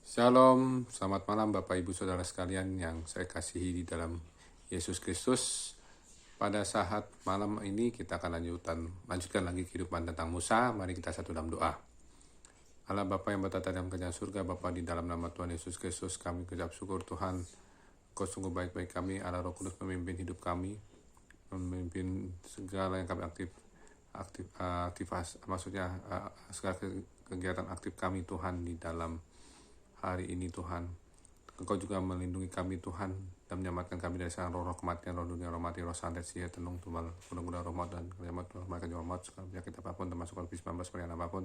Shalom, selamat malam Bapak Ibu Saudara sekalian yang saya kasihi di dalam Yesus Kristus. Pada saat malam ini kita akan lanjutkan lagi kehidupan tentang Musa. Mari kita satu dalam doa. Allah Bapa yang bertata dalam kerajaan surga, Bapa di dalam nama Tuhan Yesus Kristus, kami ucap syukur Tuhan. Engkau sungguh baik-baik kami, Allah Roh Kudus memimpin hidup kami, memimpin segala yang kami segala kegiatan aktif kami Tuhan di dalam hari ini Tuhan. Engkau juga melindungi kami Tuhan dan menyelamatkan kami dari serangan roh kematian, roh dunia, roh mati, roh santet, sia, tenung, tumal, guna-guna roh maut dan kiamat, roh maut, segala penyakit apapun termasuk COVID-19, varian apapun,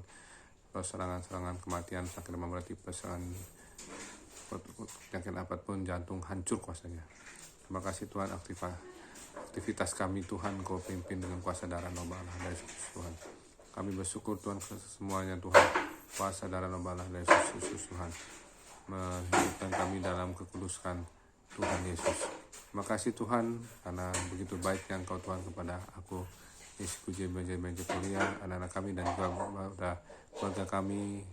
roh serangan kematian, sakit demam berarti serangan penyakit apapun, jantung hancur kuasanya. Terima kasih Tuhan, aktivitas kami Tuhan Kau pimpin dengan kuasa darah Allah dari Yesus Tuhan. Kami bersyukur Tuhan semuanya Tuhan, kuasa darah Allah dari Yesus Tuhan menghidupkan kami dalam kekudusan Tuhan Yesus. Terima kasih Tuhan karena begitu baiknya Engkau Tuhan kepada aku, istriku JBJ kuliah, anak-anak kami dan juga keluarga kami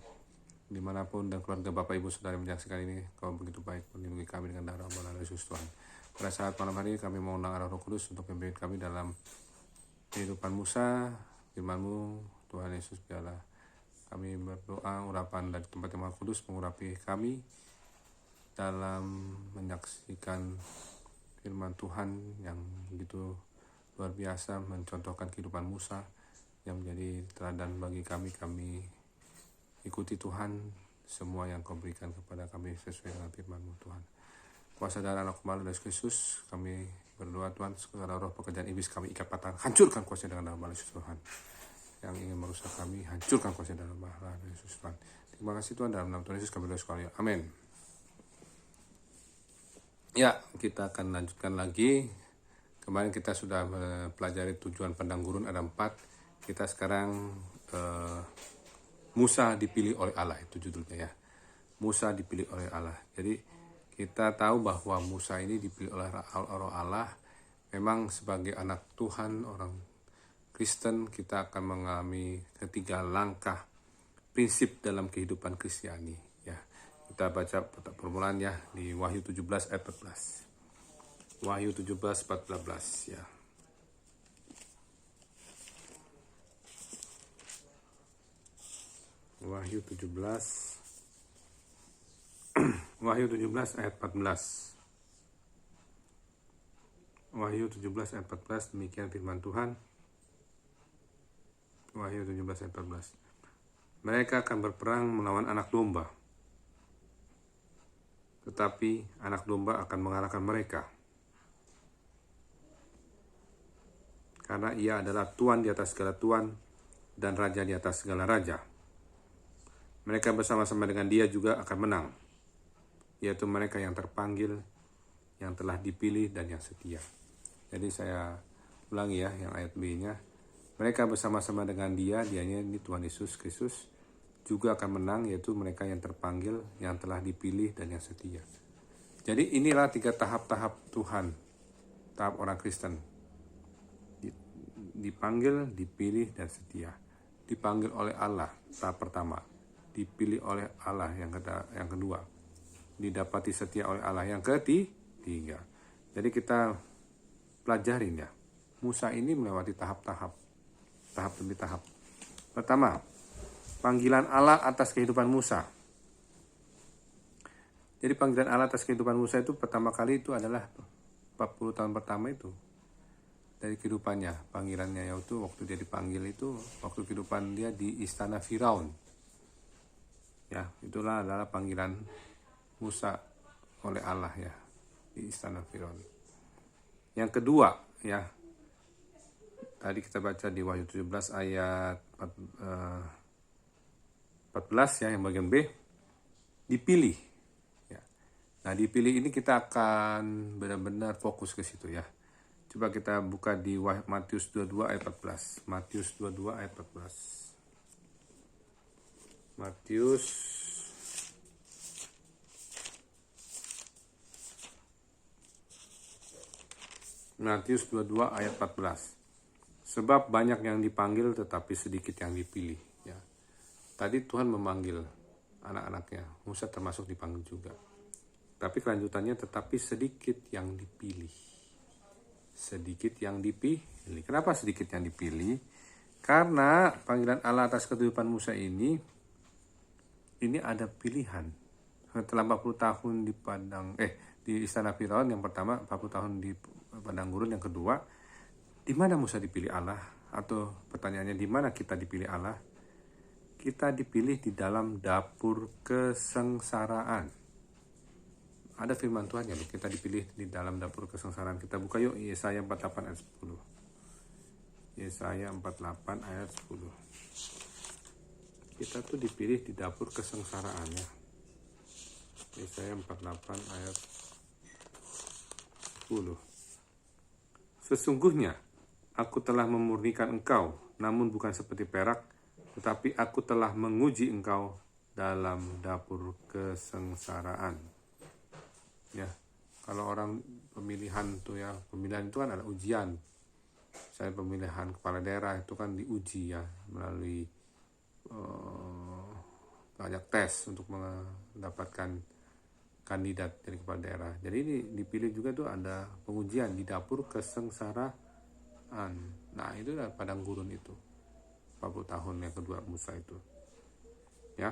dimanapun, dan keluarga Bapak Ibu Saudara yang menyaksikan ini. Kau begitu baik melindungi kami dengan darah Allah Yesus Tuhan. Pada saat malam hari ini kami mau undang arah Roh Kudus untuk memimpin kami dalam kehidupan Musa, firman-Mu Tuhan Yesus, biarlah kami berdoa urapan dari tempat yang Maha Kudus mengurapi kami dalam menyaksikan firman Tuhan yang begitu luar biasa, mencontohkan kehidupan Musa yang menjadi teladan bagi kami. Kami ikuti Tuhan semua yang Kau berikan kepada kami sesuai dengan firman-Mu Tuhan. Kuasa darah anak kembali dari Yesus, kami berdoa Tuhan, segala roh pekerjaan iblis kami ikat patah, hancurkan kuasa dengan darah Yesus Tuhan. Yang ingin merusak kami, hancurkan kuasa dalam darah Yesus Tuhan. Terima kasih Tuhan, dalam nama Tuhan Yesus kami berdoa sekali. Amin. Ya, kita akan lanjutkan lagi. Kemarin kita sudah mempelajari tujuan padang gurun, ada 4. Kita sekarang Musa dipilih oleh Allah, itu judulnya ya. Musa dipilih oleh Allah. Jadi kita tahu bahwa Musa ini dipilih oleh Allah. Memang sebagai anak Tuhan, orang Kristen, kita akan mengalami ketiga langkah prinsip dalam kehidupan Kristiani ya. Kita baca permulaan ya di Wahyu 17 ayat 14. Wahyu 17:14 ya. Wahyu 17 ayat 14. Wahyu 17 ayat 14, demikian firman Tuhan. Wahyu 17 ayat 14. Mereka akan berperang melawan anak domba, tetapi anak domba akan mengalahkan mereka, karena ia adalah Tuan di atas segala tuan dan Raja di atas segala raja. Mereka bersama-sama dengan dia juga akan menang, yaitu mereka yang terpanggil, yang telah dipilih dan yang setia. Jadi saya ulangi ya yang ayat B-nya. Mereka bersama-sama dengan dianya ini Tuhan Yesus Kristus juga akan menang, yaitu mereka yang terpanggil, yang telah dipilih dan yang setia. Jadi inilah 3 tahap-tahap Tuhan, tahap orang Kristen. Dipanggil, dipilih, dan setia. Dipanggil oleh Allah, tahap pertama. Dipilih oleh Allah, yang kedua. Didapati setia oleh Allah, yang ketiga. Jadi kita pelajarin ya. Musa ini melewati tahap demi tahap. Pertama, panggilan Allah atas kehidupan Musa. Jadi panggilan Allah atas kehidupan Musa itu pertama kali itu adalah 40 tahun pertama itu dari kehidupannya. Panggilannya yaitu waktu dia dipanggil itu waktu kehidupan dia di istana Firaun. Ya, itulah adalah panggilan Musa oleh Allah ya di istana Firaun. Yang kedua ya, tadi kita baca di Wahyu 17 ayat 14 ya, yang bagian B, dipilih. Ya. Nah dipilih ini kita akan benar-benar fokus ke situ ya. Coba kita buka di Matius 22 ayat 14. Matius 22 ayat 14. Matius 22 ayat 14. Sebab banyak yang dipanggil tetapi sedikit yang dipilih ya. Tadi Tuhan memanggil anak-anaknya. Musa termasuk dipanggil juga. Tapi kelanjutannya, tetapi sedikit yang dipilih. Sedikit yang dipilih. Kenapa sedikit yang dipilih? Karena panggilan Allah atas kehidupan Musa ini ada pilihan. Setelah 40 tahun di istana Firaun yang pertama, 40 tahun di padang gurun yang kedua, di mana Musa dipilih Allah? Atau pertanyaannya, di mana kita dipilih Allah? Kita dipilih di dalam dapur kesengsaraan. Ada firman Tuhan ya, kita dipilih di dalam dapur kesengsaraan. Kita buka yuk Yesaya 48 ayat 10. Yesaya 48 ayat 10. Kita tuh dipilih di dapur kesengsaraan ya. Yesaya 48 ayat 10. Sesungguhnya aku telah memurnikan engkau, namun bukan seperti perak, tetapi aku telah menguji engkau dalam dapur kesengsaraan. Ya, kalau orang pemilihan itu kan adalah ujian. Saya pemilihan kepala daerah itu kan diuji ya melalui banyak tes untuk mendapatkan kandidat dari kepala daerah. Jadi ini dipilih juga tuh ada pengujian di dapur kesengsaraan. Nah, itu adalah padang gurun itu. 40 tahun yang kedua Musa itu. Ya.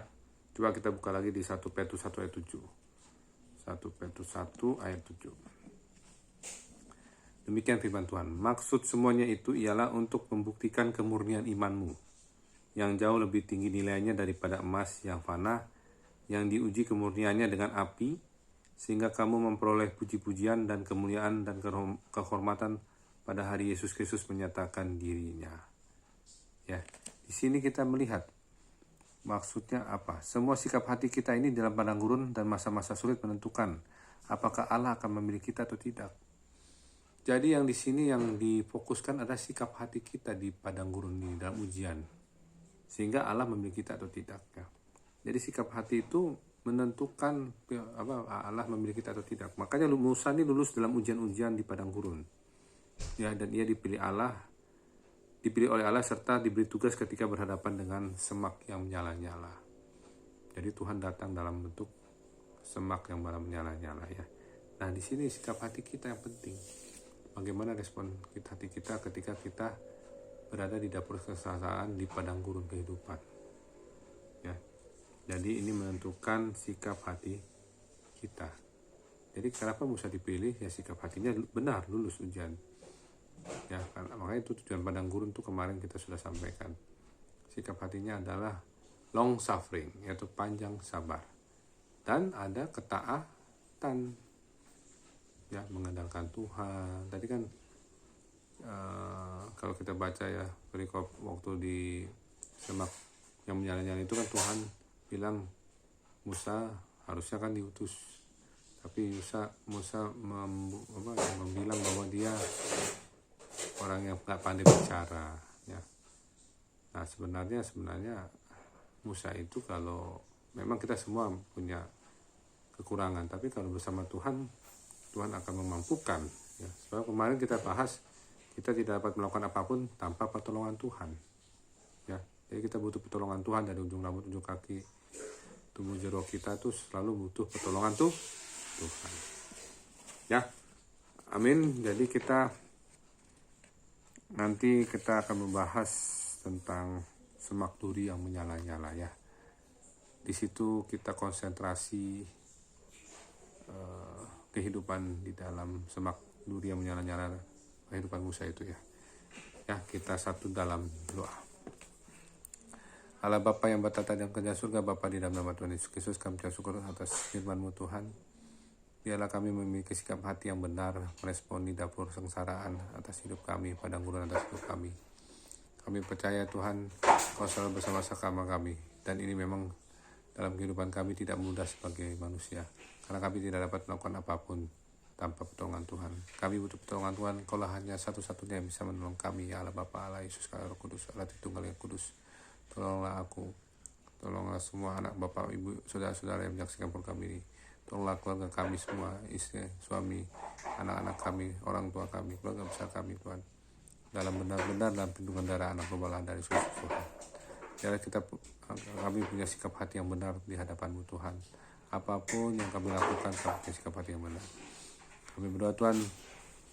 Coba kita buka lagi di 1 Petrus 1 ayat 7. 1 Petrus 1 ayat 7. Demikian firman Tuhan. Maksud semuanya itu ialah untuk membuktikan kemurnian imanmu, yang jauh lebih tinggi nilainya daripada emas yang fana, yang diuji kemurniannya dengan api, sehingga kamu memperoleh puji-pujian dan kemuliaan dan kehormatan pada hari Yesus Kristus menyatakan dirinya. Ya, di sini kita melihat maksudnya apa? Semua sikap hati kita ini dalam padang gurun dan masa-masa sulit menentukan apakah Allah akan memilih kita atau tidak. Jadi yang di sini yang difokuskan adalah sikap hati kita di padang gurun ini dalam ujian, sehingga Allah memilih kita atau tidak. Ya. Jadi sikap hati itu menentukan Allah memilih kita atau tidak. Makanya Musa ini lulus dalam ujian-ujian di padang gurun. Ya, dan ia dipilih oleh Allah serta diberi tugas ketika berhadapan dengan semak yang menyala-nyala. Jadi Tuhan datang dalam bentuk semak yang malah menyala-nyala ya. Nah, di sini sikap hati kita yang penting. Bagaimana respon hati kita ketika kita berada di dapur kesengsaraan di padang gurun kehidupan. Ya. Jadi ini menentukan sikap hati kita. Jadi kenapa Musa dipilih? Ya sikap hatinya benar lulus ujian. Ya, makanya itu tujuan padang gurun tuh kemarin kita sudah sampaikan. Sikap hatinya adalah long suffering, yaitu panjang sabar. Dan ada ketaatan, ya mengandalkan Tuhan. Tadi kan kalau kita baca ya perikop waktu di semak yang menyala-nyala itu kan Tuhan bilang Musa harusnya kan diutus, tapi Musa membilang bahwa dia orang yang nggak pandai bicara ya. Nah sebenarnya Musa itu, kalau memang kita semua punya kekurangan, tapi kalau bersama Tuhan akan memampukan ya. Sebab kemarin kita bahas kita tidak dapat melakukan apapun tanpa pertolongan Tuhan ya. Jadi kita butuh pertolongan Tuhan dari ujung rambut ujung kaki tubuh jero kita tuh selalu butuh pertolongan Tuhan ya. Amin. Jadi nanti kita akan membahas tentang semak duri yang menyala-nyala ya. Di situ kita konsentrasi kehidupan di dalam semak duri yang menyala-nyala kehidupan Musa itu ya. Ya, kita satu dalam doa. Allah Bapa yang bertata di dalam surga, Bapa di dalam nama Tuhan Yesus Kristus, kami syukur atas firman-Mu Tuhan. Biarlah kami memiliki sikap hati yang benar meresponi dapur sengsaraan atas hidup kami, padang gurun atas hidup kami. Kami percaya Tuhan, Kau selalu bersama-sama kami. Dan ini memang dalam kehidupan kami tidak mudah sebagai manusia. Karena kami tidak dapat melakukan apapun tanpa pertolongan Tuhan. Kami butuh pertolongan Tuhan. Kaulah hanya satu-satunya yang bisa menolong kami, ya Allah Bapa, Allah Yesus, Allah Roh Kudus, Allah Tritunggal yang Kudus. Tolonglah aku, tolonglah semua anak Bapak, Ibu, saudara-saudara yang menyaksikan program ini. Tolonglah keluarga kami semua, istri, suami, anak-anak kami, orang tua kami, keluarga besar kami Tuhan. Dalam benar-benar dalam perlindungan darah anak berbalah dari Yesus Tuhan. Biarlah kami punya sikap hati yang benar di hadapan-Mu Tuhan. Apapun yang kami lakukan, kami punya sikap hati yang benar. Kami berdoa Tuhan,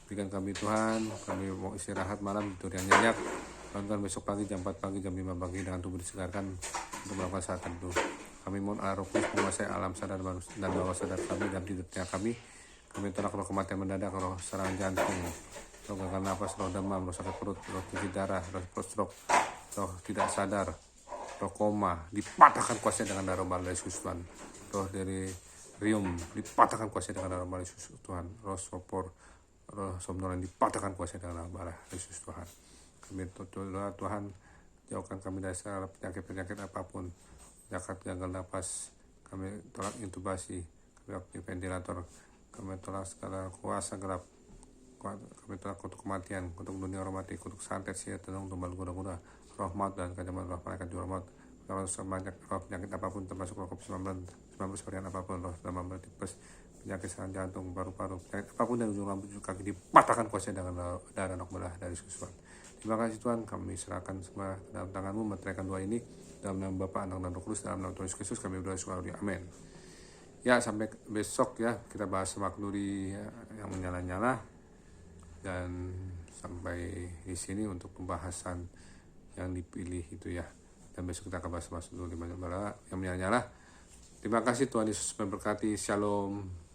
berikan kami Tuhan, kami mau istirahat malam tidur yang nyenyak. Tuhan besok pagi jam 4 pagi, jam 5 pagi dengan tubuh disegarkan untuk melakukan saat teduh. Kami mohon Roh Kudus menguasai alam sadar dan bawah sadar kami dan tidurnya kami. Kami tolak roh kematian mendadak, roh serangan jantung, roh gagal nafas, roh demam, roh sakit perut, roh cuci darah, roh stroke, roh tidak sadar, roh koma, dipatahkan kuasanya dengan darah bala Yesus Tuhan. Roh dari rium, dipatahkan kuasanya dengan darah bala Yesus Tuhan. Roh sopor, roh somnolen, dipatahkan kuasanya dengan darah bala Yesus Tuhan. Kami doa Tuhan, jauhkan kami dari segala penyakit-penyakit apapun, penyakit gagal nafas, kami tolak intubasi, kami aktif ventilator, kami tolak segala kuasa gelap, kami tolak kutuk kematian, kutuk dunia roh mati, kutuk santet, siat, tenung, tumbal, kuda-kuda, roh maut dan kejaman roh malaikat jual maut, roh sebanyak roh penyakit apapun termasuk roh COVID-19 varian apapun, roh demam tipes, penyakit serangan jantung, paru-paru, penyakit apapun yang ujung rambut kaki dipatahkan kuasanya dengan darah anak belah dari Yesus Tuhan. Terima kasih Tuhan, kami serahkan semua dalam tangan-Mu, meteraikan doa ini dalam nama Bapa, Anak dan Roh Kudus, dalam nama Tuhan Yesus Kristus kami berdoa syukur, amin. Ya, sampai besok ya, kita bahas semak duri yang menyala-nyala, dan sampai di sini untuk pembahasan yang dipilih itu ya. Dan besok kita akan bahas semak duri yang menyala-nyala. Terima kasih, Tuhan Yesus memberkati. Shalom.